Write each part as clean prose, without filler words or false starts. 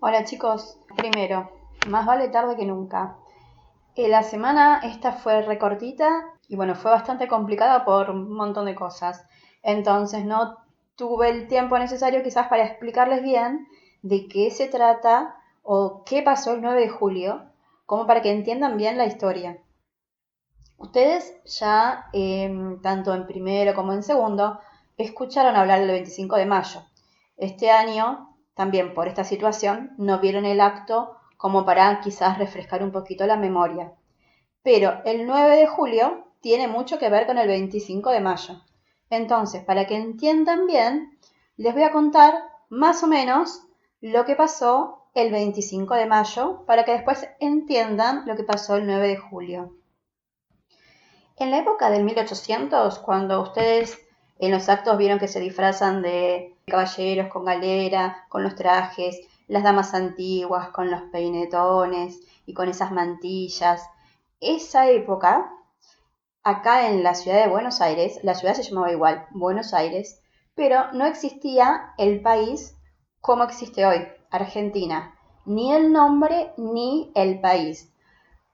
Hola chicos, primero, más vale tarde que nunca. La semana esta fue recortita y bueno, fue bastante complicada por un montón de cosas. Entonces no tuve el tiempo necesario quizás para explicarles bien de qué se trata o qué pasó el 9 de julio, como para que entiendan bien la historia. Ustedes ya, tanto en primero como en segundo, escucharon hablar del 25 de mayo. Este año, también por esta situación, no vieron el acto como para quizás refrescar un poquito la memoria. Pero el 9 de julio tiene mucho que ver con el 25 de mayo. Entonces, para que entiendan bien, les voy a contar más o menos lo que pasó el 25 de mayo para que después entiendan lo que pasó el 9 de julio. En la época del 1800, cuando ustedes en los actos vieron que se disfrazan de caballeros con galera, con los trajes, las damas antiguas con los peinetones y con esas mantillas, esa época, acá en la ciudad de Buenos Aires, la ciudad se llamaba igual, Buenos Aires, pero no existía el país como existe hoy, Argentina, ni el nombre ni el país.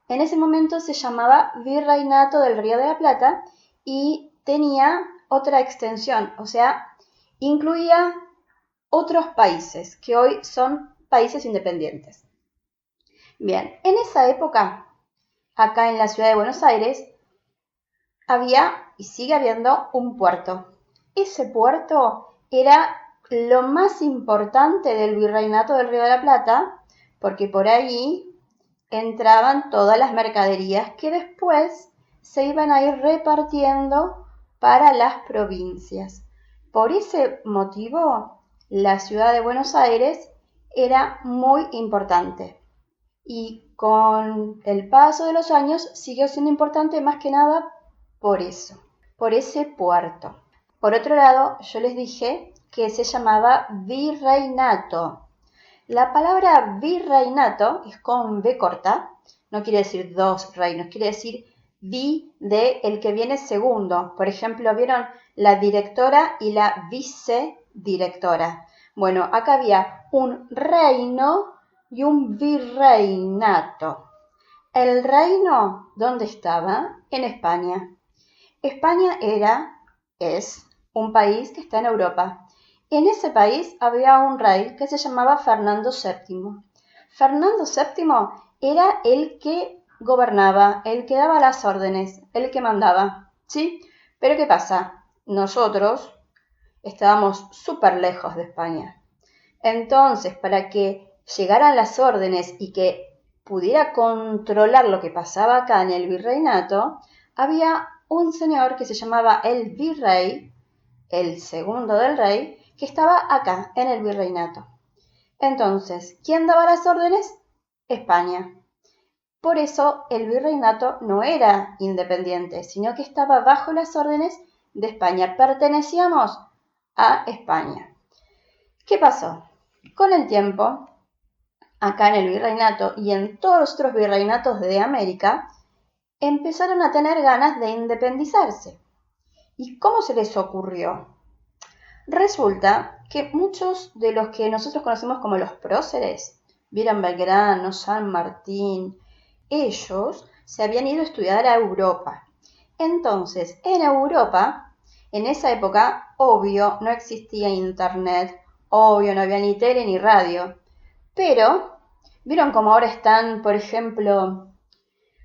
En ese momento se llamaba Virreinato del Río de la Plata y tenía otra extensión, o sea, incluía otros países que hoy son países independientes. Bien, en esa época, acá en la ciudad de Buenos Aires, había y sigue habiendo un puerto. Ese puerto era lo más importante del Virreinato del Río de la Plata, porque por ahí entraban todas las mercaderías que después se iban a ir repartiendo para las provincias. Por ese motivo, la ciudad de Buenos Aires era muy importante y con el paso de los años siguió siendo importante más que nada por eso, por ese puerto. Por otro lado, yo les dije que se llamaba virreinato. La palabra virreinato es con V corta, no quiere decir dos reinos, quiere decir vi de el que viene segundo. Por ejemplo, ¿vieron la directora y la vicedirectora? Bueno, acá había un reino y un virreinato. El reino, ¿dónde estaba? En España. España es un país que está en Europa. En ese país había un rey que se llamaba Fernando VII. Fernando VII era el que gobernaba, el que daba las órdenes, el que mandaba, ¿sí? Pero ¿qué pasa? Nosotros estábamos súper lejos de España. Entonces, para que llegaran las órdenes y que pudiera controlar lo que pasaba acá en el virreinato, había un señor que se llamaba el virrey, el segundo del rey, que estaba acá en el virreinato. Entonces, ¿quién daba las órdenes? España. Por eso el virreinato no era independiente, sino que estaba bajo las órdenes de España. Pertenecíamos a España. ¿Qué pasó? Con el tiempo, acá en el virreinato y en todos los otros virreinatos de América, empezaron a tener ganas de independizarse. ¿Y cómo se les ocurrió? Resulta que muchos de los que nosotros conocemos como los próceres, Vieran Belgrano, San Martín, ellos se habían ido a estudiar a Europa. Entonces, en Europa, en esa época, obvio, no existía internet, obvio, no había ni tele ni radio. Pero, ¿vieron cómo ahora están, por ejemplo,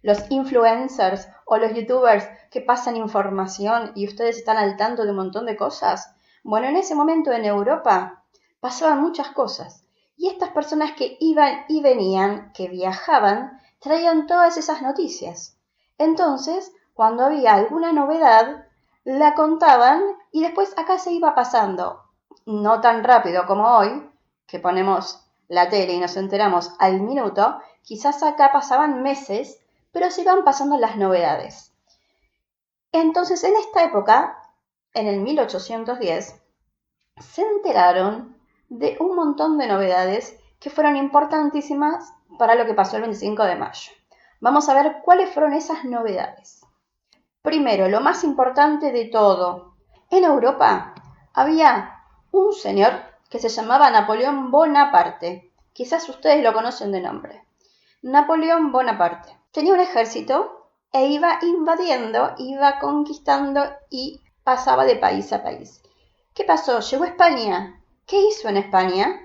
los influencers o los youtubers que pasan información y ustedes están al tanto de un montón de cosas? Bueno, en ese momento en Europa pasaban muchas cosas y estas personas que iban y venían, que viajaban, traían todas esas noticias. Entonces, cuando había alguna novedad, la contaban y después acá se iba pasando. No tan rápido como hoy, que ponemos la tele y nos enteramos al minuto, quizás acá pasaban meses, pero se iban pasando las novedades. Entonces, en esta época, en el 1810, se enteraron de un montón de novedades que fueron importantísimas para lo que pasó el 25 de mayo. Vamos a ver cuáles fueron esas novedades. Primero, lo más importante de todo. En Europa había un señor que se llamaba Napoleón Bonaparte, Quizás ustedes lo conocen de nombre. Napoleón Bonaparte. Tenía un ejército e iba invadiendo, iba conquistando y pasaba de país a país. ¿Qué pasó? Llegó a España. ¿Qué hizo en España?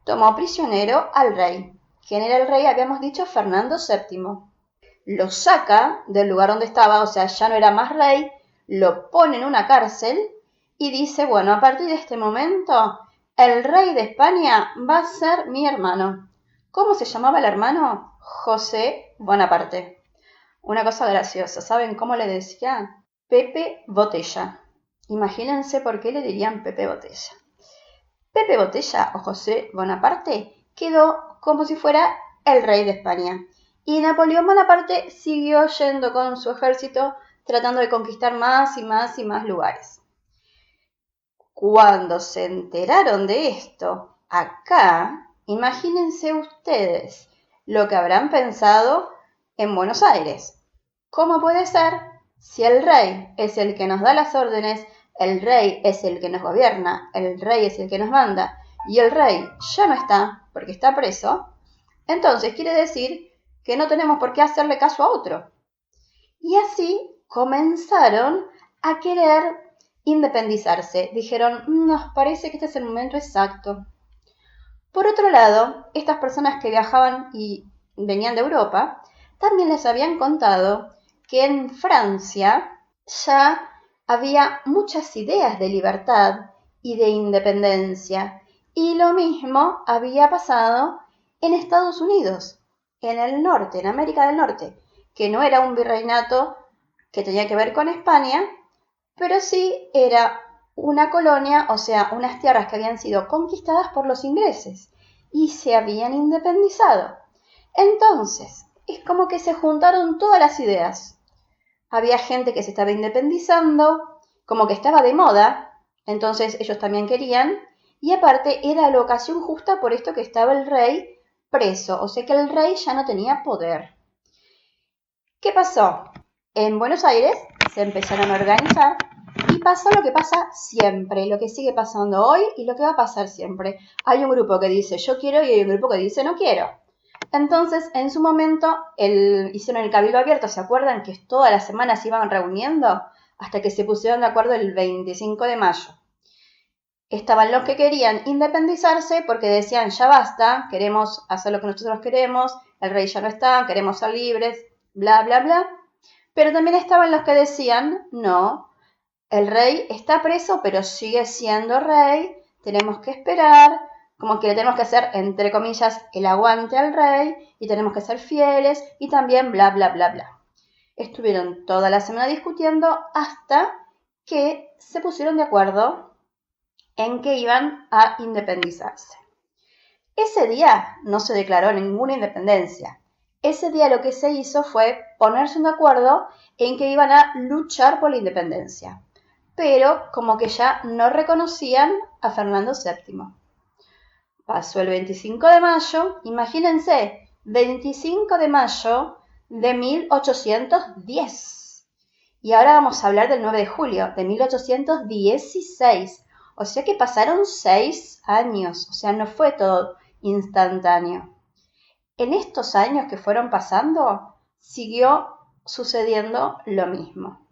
Tomó prisionero al rey. ¿Quién era el rey? Habíamos dicho Fernando VII. Lo saca del lugar donde estaba, o sea, ya no era más rey, lo pone en una cárcel y dice, bueno, a partir de este momento, el rey de España va a ser mi hermano. ¿Cómo se llamaba el hermano? José Bonaparte. Una cosa graciosa, ¿saben cómo le decía? Pepe Botella. Imagínense por qué le dirían Pepe Botella. Pepe Botella o José Bonaparte quedó como si fuera el rey de España. Y Napoleón Bonaparte siguió yendo con su ejército tratando de conquistar más y más y más lugares. Cuando se enteraron de esto, acá, imagínense ustedes lo que habrán pensado en Buenos Aires. ¿Cómo puede ser si el rey es el que nos da las órdenes, el rey es el que nos gobierna, el rey es el que nos manda y el rey ya no está porque está preso? Entonces quiere decir que no tenemos por qué hacerle caso a otro. Y así comenzaron a querer independizarse. Dijeron, nos parece que este es el momento exacto. Por otro lado, estas personas que viajaban y venían de Europa, también les habían contado que en Francia ya había muchas ideas de libertad y de independencia. Y lo mismo había pasado en Estados Unidos, en el norte, en América del Norte, que no era un virreinato que tenía que ver con España, pero sí era una colonia, o sea, unas tierras que habían sido conquistadas por los ingleses y se habían independizado. Entonces, es como que se juntaron todas las ideas. Había gente que se estaba independizando, como que estaba de moda, entonces ellos también querían, y aparte era la ocasión justa por esto que estaba el rey preso, o sea que el rey ya no tenía poder. ¿Qué pasó? En Buenos Aires se empezaron a organizar y pasó lo que pasa siempre, lo que sigue pasando hoy y lo que va a pasar siempre. Hay un grupo que dice yo quiero y hay un grupo que dice no quiero. Entonces, en su momento, hicieron el cabildo abierto, ¿se acuerdan? Que todas las semanas se iban reuniendo hasta que se pusieron de acuerdo el 25 de mayo. Estaban los que querían independizarse porque decían ya basta, queremos hacer lo que nosotros queremos, el rey ya no está, queremos ser libres, bla, bla, bla. Pero también estaban los que decían no, el rey está preso pero sigue siendo rey, tenemos que esperar, como que le tenemos que hacer, entre comillas, el aguante al rey y tenemos que ser fieles y también bla, bla, bla, bla. Estuvieron toda la semana discutiendo hasta que se pusieron de acuerdo en que iban a independizarse. Ese día no se declaró ninguna independencia. Ese día lo que se hizo fue ponerse de acuerdo en que iban a luchar por la independencia, pero como que ya no reconocían a Fernando VII. Pasó el 25 de mayo, imagínense, 25 de mayo de 1810. Y ahora vamos a hablar del 9 de julio de 1816. O sea que pasaron 6 años, o sea, no fue todo instantáneo. En estos años que fueron pasando, siguió sucediendo lo mismo.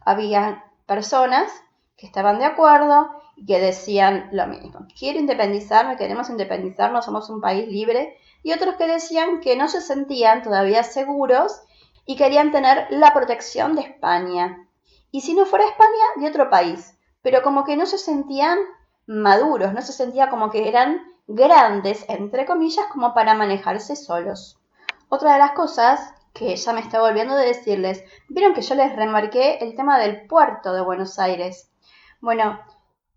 Había personas que estaban de acuerdo y que decían lo mismo. Quiero independizarme, queremos independizarnos, somos un país libre. Y otros que decían que no se sentían todavía seguros y querían tener la protección de España. Y si no fuera España, de otro país. Pero como que no se sentían maduros, no se sentía como que eran grandes, entre comillas, como para manejarse solos. Otra de las cosas que ya me está volviendo de decirles, vieron que yo les remarqué el tema del puerto de Buenos Aires. Bueno,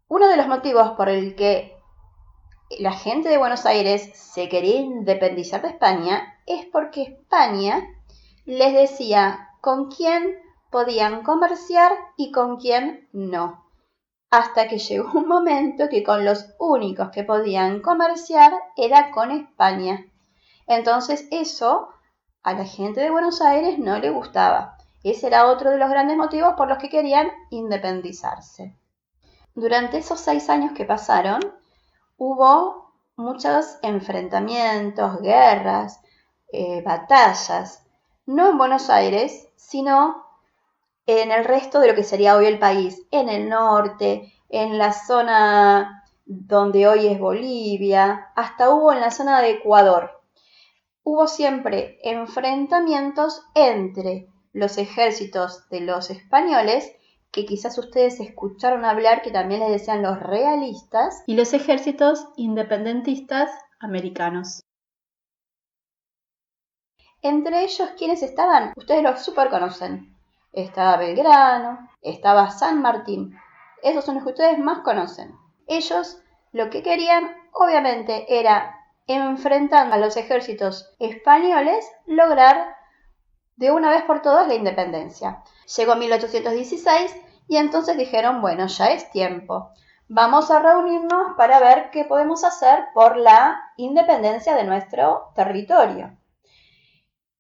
uno de los motivos por el que la gente de Buenos Aires se quería independizar de España es porque España les decía con quién podían comerciar y con quién no. Hasta que llegó un momento que con los únicos que podían comerciar era con España. Entonces eso a la gente de Buenos Aires no le gustaba. Ese era otro de los grandes motivos por los que querían independizarse. Durante esos 6 años que pasaron, hubo muchos enfrentamientos, guerras, batallas, no en Buenos Aires, sino en el resto de lo que sería hoy el país, en el norte, en la zona donde hoy es Bolivia, hasta hubo en la zona de Ecuador. Hubo siempre enfrentamientos entre los ejércitos de los españoles, que quizás ustedes escucharon hablar, que también les decían los realistas, y los ejércitos independentistas americanos. Entre ellos, ¿quiénes estaban? Ustedes los super conocen. Estaba Belgrano, estaba San Martín. Esos son los que ustedes más conocen. Ellos lo que querían, obviamente, era, enfrentando a los ejércitos españoles, lograr de una vez por todas la independencia. Llegó 1816 y entonces dijeron, bueno, ya es tiempo. Vamos a reunirnos para ver qué podemos hacer por la independencia de nuestro territorio.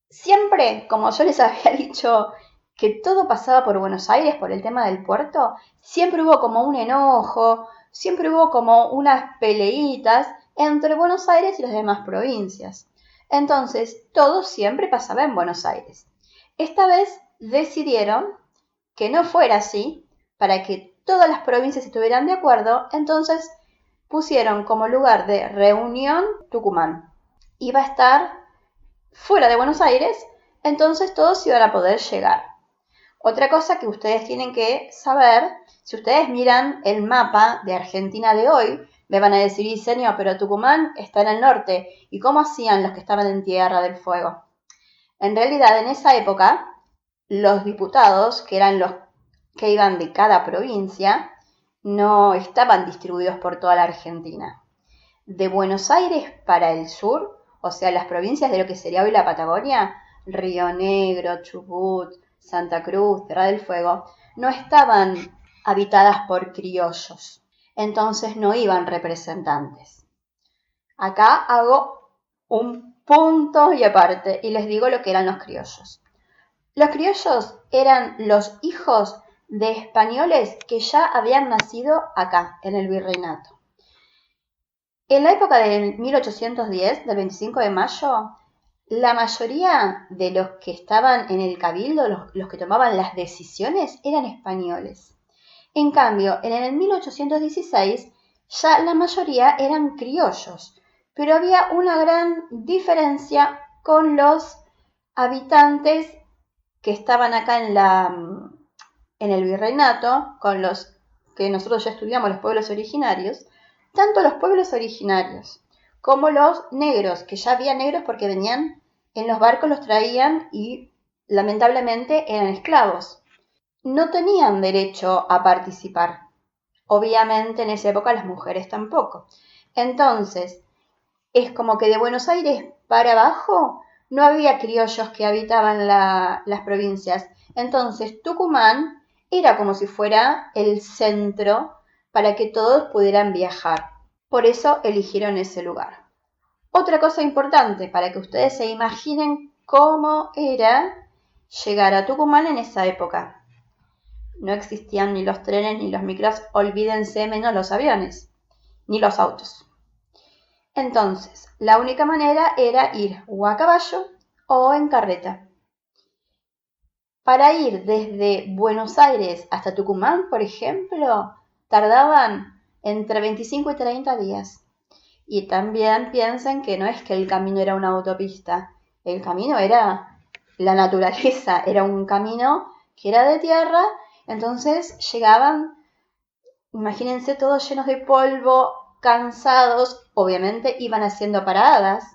Siempre, como yo les había dicho, que todo pasaba por Buenos Aires, por el tema del puerto, siempre hubo como un enojo, siempre hubo como unas peleitas entre Buenos Aires y las demás provincias. Entonces, todo siempre pasaba en Buenos Aires. Esta vez decidieron que no fuera así, para que todas las provincias estuvieran de acuerdo, entonces pusieron como lugar de reunión Tucumán. Iba a estar fuera de Buenos Aires, entonces todos iban a poder llegar. Otra cosa que ustedes tienen que saber, si ustedes miran el mapa de Argentina de hoy, me van a decir, señor, pero Tucumán está en el norte, ¿y cómo hacían los que estaban en Tierra del Fuego? En realidad, en esa época, los diputados, que eran los que iban de cada provincia, no estaban distribuidos por toda la Argentina. De Buenos Aires para el sur, o sea, las provincias de lo que sería hoy la Patagonia, Río Negro, Chubut, Santa Cruz, Tierra del Fuego, no estaban habitadas por criollos, entonces no iban representantes. Acá hago un punto y aparte y les digo lo que eran los criollos. Los criollos eran los hijos de españoles que ya habían nacido acá, en el virreinato. En la época del 1810, del 25 de mayo, la mayoría de los que estaban en el cabildo, los que tomaban las decisiones, eran españoles. En cambio, en el 1816 ya la mayoría eran criollos, pero había una gran diferencia con los habitantes que estaban acá en el virreinato, con los que nosotros ya estudiamos, los pueblos originarios. Tanto los pueblos originarios como los negros, que ya había negros porque venían en los barcos, los traían y lamentablemente eran esclavos. No tenían derecho a participar. Obviamente en esa época las mujeres tampoco. Entonces, es como que de Buenos Aires para abajo no había criollos que habitaban las provincias. Entonces, Tucumán era como si fuera el centro para que todos pudieran viajar. Por eso eligieron ese lugar. Otra cosa importante para que ustedes se imaginen cómo era llegar a Tucumán en esa época. No existían ni los trenes ni los micros, olvídense menos los aviones, ni los autos. Entonces, la única manera era ir o a caballo o en carreta. Para ir desde Buenos Aires hasta Tucumán, por ejemplo, tardaban entre 25 y 30 días. Y también piensen que no es que el camino era una autopista, el camino era la naturaleza, era un camino que era de tierra, entonces llegaban, imagínense, todos llenos de polvo, cansados, obviamente iban haciendo paradas,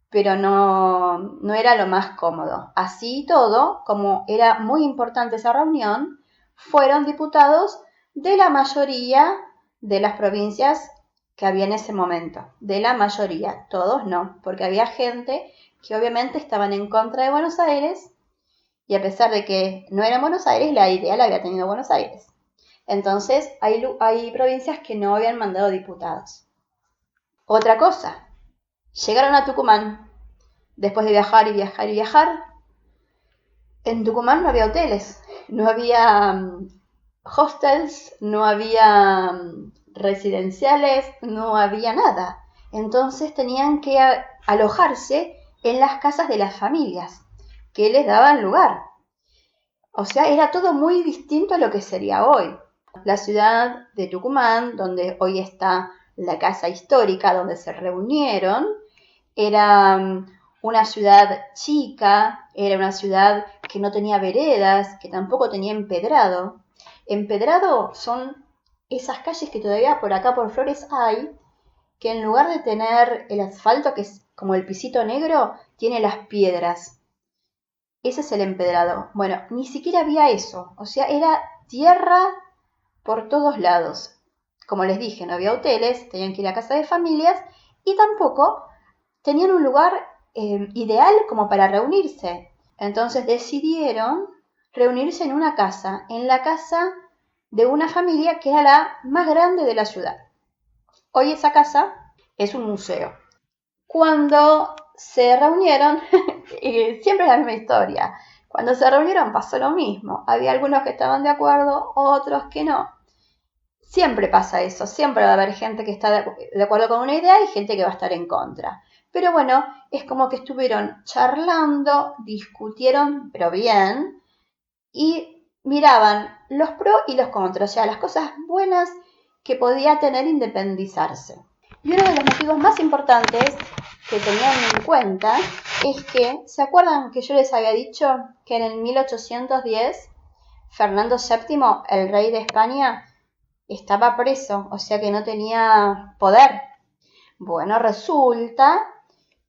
pero no era lo más cómodo. Así todo, como era muy importante esa reunión, fueron diputados de la mayoría de las provincias que había en ese momento. De la mayoría, todos no, porque había gente que obviamente estaban en contra de Buenos Aires y a pesar de que no era Buenos Aires, la idea la había tenido Buenos Aires. Entonces hay provincias que no habían mandado diputados. Otra cosa, llegaron a Tucumán, después de viajar y viajar y viajar. En Tucumán no había hoteles, no había hostels, no había residenciales, no había nada. Entonces tenían que alojarse en las casas de las familias que les daban lugar. O sea, era todo muy distinto a lo que sería hoy. La ciudad de Tucumán, donde hoy está la casa histórica donde se reunieron, era una ciudad chica, era una ciudad que no tenía veredas, que tampoco tenía empedrado. Empedrado son esas calles que todavía por acá por Flores hay, que en lugar de tener el asfalto, que es como el pisito negro, tiene las piedras. Ese es el empedrado. Bueno, ni siquiera había eso. O sea, era tierra por todos lados. Como les dije, no había hoteles, tenían que ir a casa de familias y tampoco tenían un lugar ideal como para reunirse. Entonces decidieron reunirse en una casa, en la casa de una familia que era la más grande de la ciudad. Hoy esa casa es un museo. Cuando se reunieron, siempre es la misma historia, cuando se reunieron pasó lo mismo. Había algunos que estaban de acuerdo, otros que no. Siempre pasa eso, siempre va a haber gente que está de acuerdo con una idea y gente que va a estar en contra. Pero bueno, es como que estuvieron charlando, discutieron, pero bien, y miraban los pros y los contras, o sea, las cosas buenas que podía tener independizarse. Y uno de los motivos más importantes que tenían en cuenta es que, ¿se acuerdan que yo les había dicho que en el 1810 Fernando VII, el rey de España, estaba preso, o sea que no tenía poder? Bueno, resulta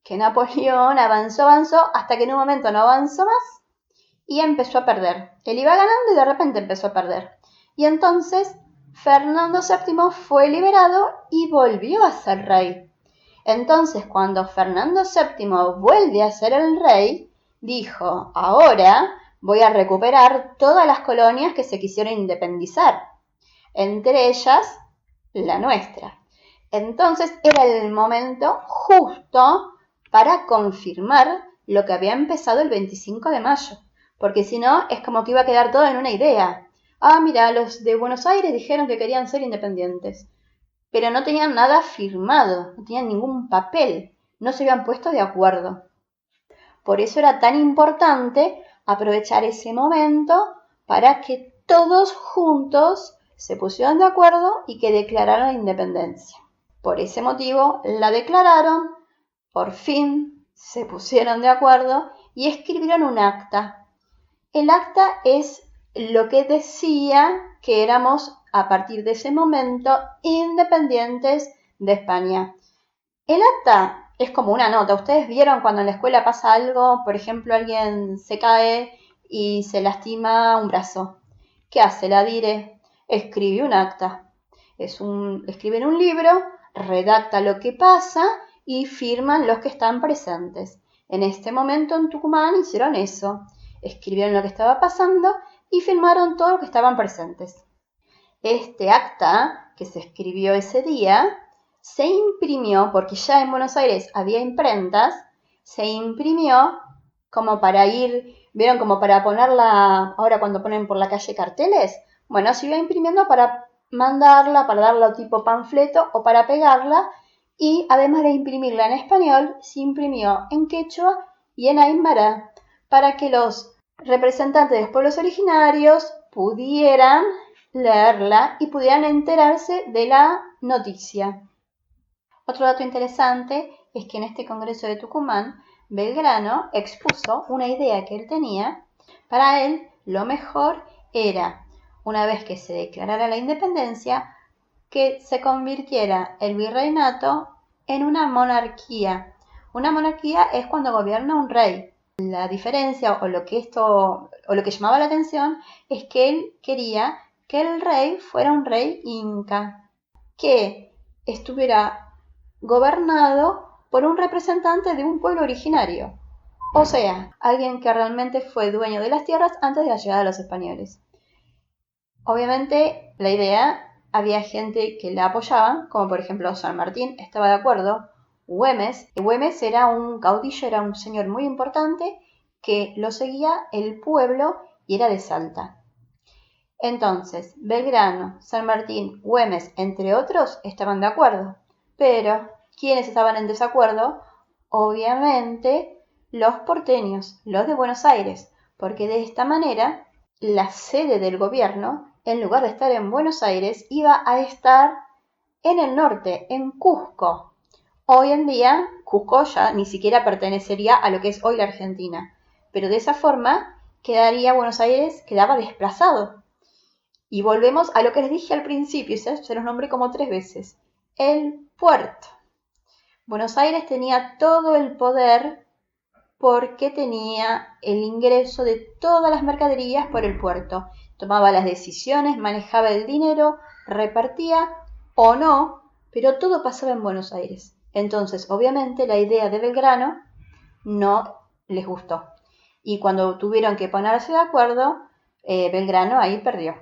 que Napoleón avanzó hasta que en un momento no avanzó más y empezó a perder. Él iba ganando y de repente empezó a perder. Y entonces Fernando VII fue liberado y volvió a ser rey. Entonces, cuando Fernando VII vuelve a ser el rey, dijo, ahora voy a recuperar todas las colonias que se quisieron independizar, entre ellas la nuestra. Entonces era el momento justo para confirmar lo que había empezado el 25 de mayo, porque si no es como que iba a quedar todo en una idea. Ah, mira, los de Buenos Aires dijeron que querían ser independientes, pero no tenían nada firmado, no tenían ningún papel, no se habían puesto de acuerdo. Por eso era tan importante aprovechar ese momento para que todos juntos se pusieran de acuerdo y que declararan la independencia. Por ese motivo la declararon, por fin se pusieron de acuerdo y escribieron un acta. El acta es lo que decía que éramos a partir de ese momento independientes de España. El acta es como una nota. Ustedes vieron cuando en la escuela pasa algo, por ejemplo, alguien se cae y se lastima un brazo. ¿Qué hace la dire? Escribe un acta. Escribe en un libro, redacta lo que pasa y firman los que están presentes. En este momento en Tucumán hicieron eso. Escribieron lo que estaba pasando y firmaron todos los que estaban presentes. Este acta que se escribió ese día se imprimió, porque ya en Buenos Aires había imprentas, se imprimió como para ir, ¿vieron? Como para ponerla, ahora cuando ponen por la calle carteles, bueno, se iba imprimiendo para mandarla, para darla tipo panfleto o para pegarla, y además de imprimirla en español, se imprimió en quechua y en aymara, para que los representantes de los pueblos originarios pudieran leerla y pudieran enterarse de la noticia. Otro dato interesante es que en este Congreso de Tucumán, Belgrano expuso una idea que él tenía. Para él, lo mejor era, una vez que se declarara la independencia, que se convirtiera el virreinato en una monarquía. Una monarquía es cuando gobierna un rey. La diferencia o lo que llamaba la atención es que él quería que el rey fuera un rey inca, que estuviera gobernado por un representante de un pueblo originario, o sea, alguien que realmente fue dueño de las tierras antes de la llegada de los españoles. Obviamente, la idea, había gente que la apoyaba, como por ejemplo San Martín estaba de acuerdo, Güemes era un caudillo, era un señor muy importante que lo seguía el pueblo y era de Salta. Entonces, Belgrano, San Martín, Güemes, entre otros, estaban de acuerdo, pero ¿Quiénes estaban en desacuerdo? Obviamente los porteños, los de Buenos Aires, porque de esta manera la sede del gobierno, en lugar de estar en Buenos Aires, iba a estar en el norte, en Cusco. Hoy en día, Cusco ya ni siquiera pertenecería a lo que es hoy la Argentina, pero de esa forma quedaría Buenos Aires, quedaba desplazado. Y volvemos a lo que les dije al principio, se los nombré como 3 veces, el puerto. Buenos Aires tenía todo el poder porque tenía el ingreso de todas las mercaderías por el puerto. Tomaba las decisiones, manejaba el dinero, repartía o no, pero todo pasaba en Buenos Aires. Entonces, obviamente, la idea de Belgrano no les gustó. Y cuando tuvieron que ponerse de acuerdo, Belgrano ahí perdió.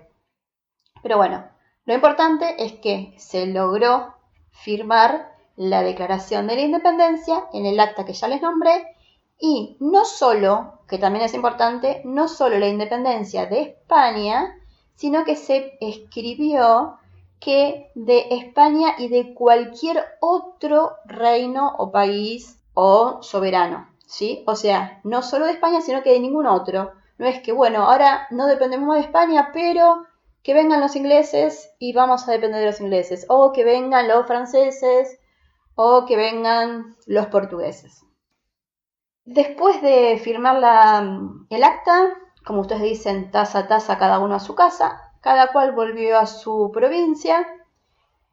Pero bueno, lo importante es que se logró firmar la Declaración de la Independencia en el acta que ya les nombré, y no solo, que también es importante, no solo la independencia de España, sino que se escribió que de España y de cualquier otro reino o país o soberano, ¿sí? O sea, no solo de España, sino que de ningún otro. No es que, bueno, ahora no dependemos de España, pero que vengan los ingleses y vamos a depender de los ingleses, o que vengan los franceses, o que vengan los portugueses. Después de firmar el acta, como ustedes dicen, taza a taza, cada uno a su casa, cada cual volvió a su provincia,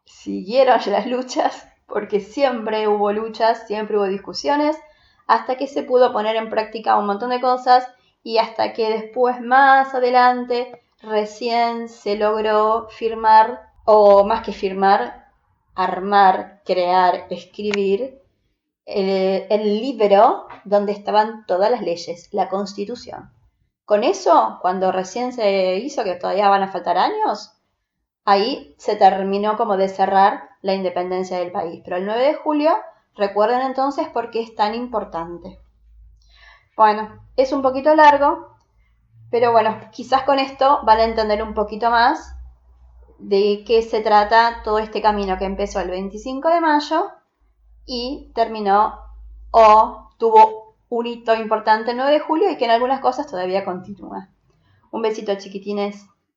siguieron las luchas, porque siempre hubo luchas, siempre hubo discusiones, hasta que se pudo poner en práctica un montón de cosas y hasta que después, más adelante, recién se logró firmar, o más que firmar, armar, crear, escribir el libro donde estaban todas las leyes, la Constitución. Con eso, cuando recién se hizo, que todavía van a faltar años, ahí se terminó como de cerrar la independencia del país. Pero el 9 de julio, recuerden entonces por qué es tan importante. Bueno, es un poquito largo, pero bueno, quizás con esto van a entender un poquito más de qué se trata todo este camino que empezó el 25 de mayo y terminó o tuvo un hito importante el 9 de julio y que en algunas cosas todavía continúa. Un besito, chiquitines.